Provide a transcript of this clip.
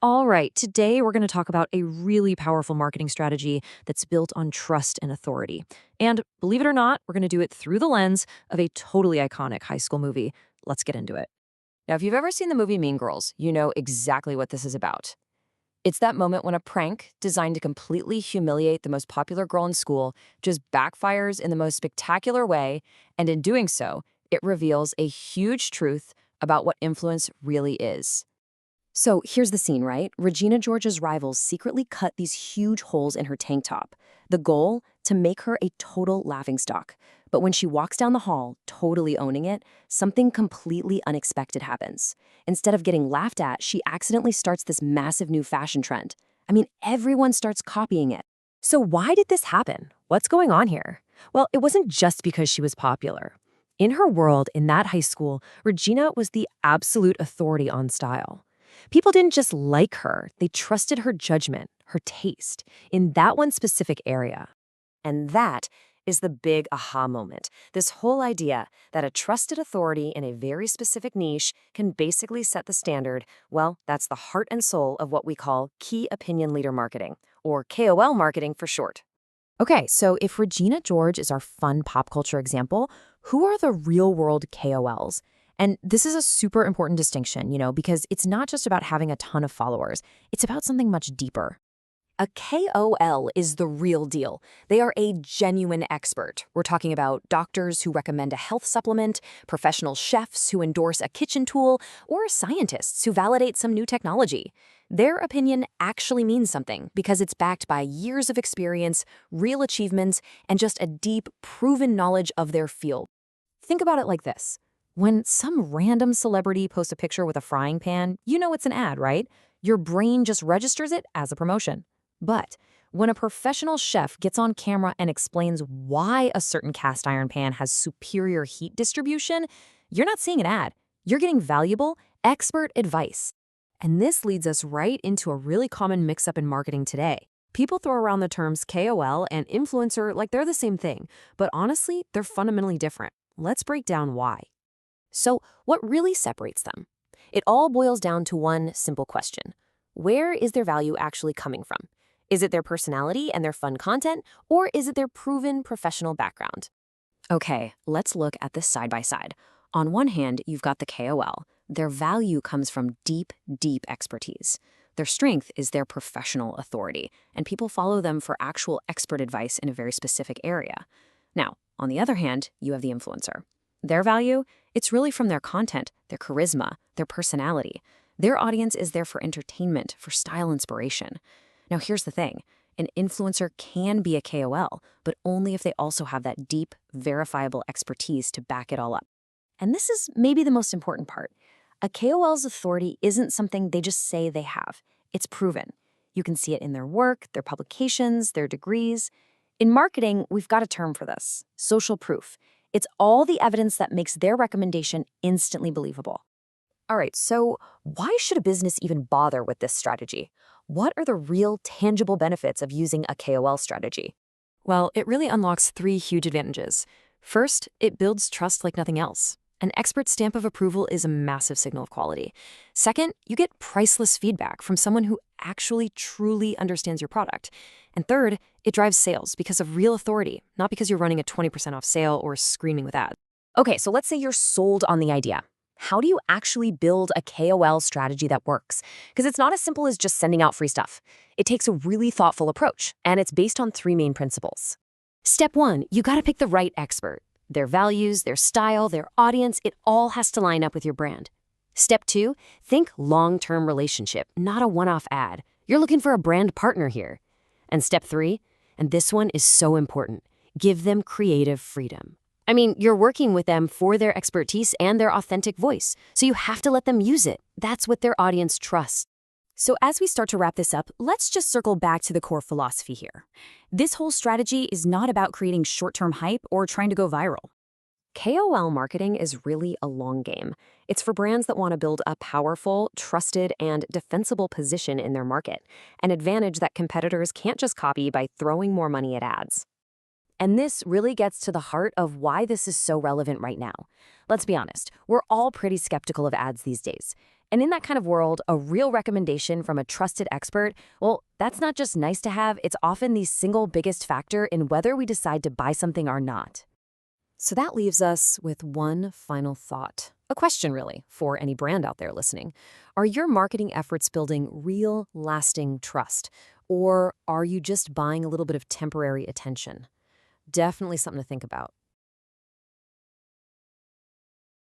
All right, today we're going to talk about a really powerful marketing strategy that's built on trust and authority. And believe it or not, we're going to do it through the lens of a totally iconic high school movie. Let's get into it. Now, if you've ever seen the movie Mean Girls, you know exactly what this is about. It's that moment when a prank designed to completely humiliate the most popular girl in school just backfires in the most spectacular way, and in doing so, it reveals a huge truth about what influence really is. So here's the scene, right? Regina George's rivals secretly cut these huge holes in her tank top. The goal? To make her a total laughingstock. But when she walks down the hall, totally owning it, something completely unexpected happens. Instead of getting laughed at, she accidentally starts this massive new fashion trend. I mean, everyone starts copying it. So, why did this happen? What's going on here? Well, it wasn't just because she was popular. In her world, in that high school, Regina was the absolute authority on style. People didn't just like her, they trusted her judgment, her taste, in that one specific area. And that is the big aha moment. This whole idea that a trusted authority in a very specific niche can basically set the standard, well, that's the heart and soul of what we call key opinion leader marketing, or KOL marketing for short. Okay, so if Regina George is our fun pop culture example, who are the real-world KOLs? And this is a super important distinction, because it's not just about having a ton of followers. It's about something much deeper. A KOL is the real deal. They are a genuine expert. We're talking about doctors who recommend a health supplement, professional chefs who endorse a kitchen tool, or scientists who validate some new technology. Their opinion actually means something because it's backed by years of experience, real achievements, and just a deep, proven knowledge of their field. Think about it like this. When some random celebrity posts a picture with a frying pan, you know it's an ad, right? Your brain just registers it as a promotion. But when a professional chef gets on camera and explains why a certain cast iron pan has superior heat distribution, you're not seeing an ad. You're getting valuable, expert advice. And this leads us right into a really common mix-up in marketing today. People throw around the terms KOL and influencer like they're the same thing, but honestly, they're fundamentally different. Let's break down why. So, what really separates them? It all boils down to one simple question. Where is their value actually coming from? Is it their personality and their fun content, or is it their proven professional background? Okay, let's look at this side by side. On one hand, you've got the KOL. Their value comes from deep, deep expertise. Their strength is their professional authority, and people follow them for actual expert advice in a very specific area. Now, on the other hand, you have the influencer. Their value? It's really from their content, their charisma, their personality. Their audience is there for entertainment, for style inspiration. Now, here's the thing. An influencer can be a KOL, but only if they also have that deep, verifiable expertise to back it all up. And this is maybe the most important part. A KOL's authority isn't something they just say they have. It's proven. You can see it in their work, their publications, their degrees. In marketing, we've got a term for this: social proof. It's all the evidence that makes their recommendation instantly believable. All right, so why should a business even bother with this strategy? What are the real, tangible benefits of using a KOL strategy? Well, it really unlocks three huge advantages. First, it builds trust like nothing else. An expert stamp of approval is a massive signal of quality. Second, you get priceless feedback from someone who actually truly understands your product. And third, it drives sales because of real authority, not because you're running a 20% off sale or screaming with ads. Okay, so let's say you're sold on the idea. How do you actually build a KOL strategy that works? Because it's not as simple as just sending out free stuff. It takes a really thoughtful approach, and it's based on three main principles. Step one, you gotta pick the right expert. Their values, their style, their audience, it all has to line up with your brand. Step two, think long-term relationship, not a one-off ad. You're looking for a brand partner here. And step three, and this one is so important, give them creative freedom. I mean, you're working with them for their expertise and their authentic voice, so you have to let them use it. That's what their audience trusts. So as we start to wrap this up, let's just circle back to the core philosophy here. This whole strategy is not about creating short-term hype or trying to go viral. KOL marketing is really a long game. It's for brands that want to build a powerful, trusted, and defensible position in their market, an advantage that competitors can't just copy by throwing more money at ads. And this really gets to the heart of why this is so relevant right now. Let's be honest, we're all pretty skeptical of ads these days. And in that kind of world, a real recommendation from a trusted expert, well, that's not just nice to have, it's often the single biggest factor in whether we decide to buy something or not. So that leaves us with one final thought. A question, really, for any brand out there listening. Are your marketing efforts building real, lasting trust? Or are you just buying a little bit of temporary attention? Definitely something to think about.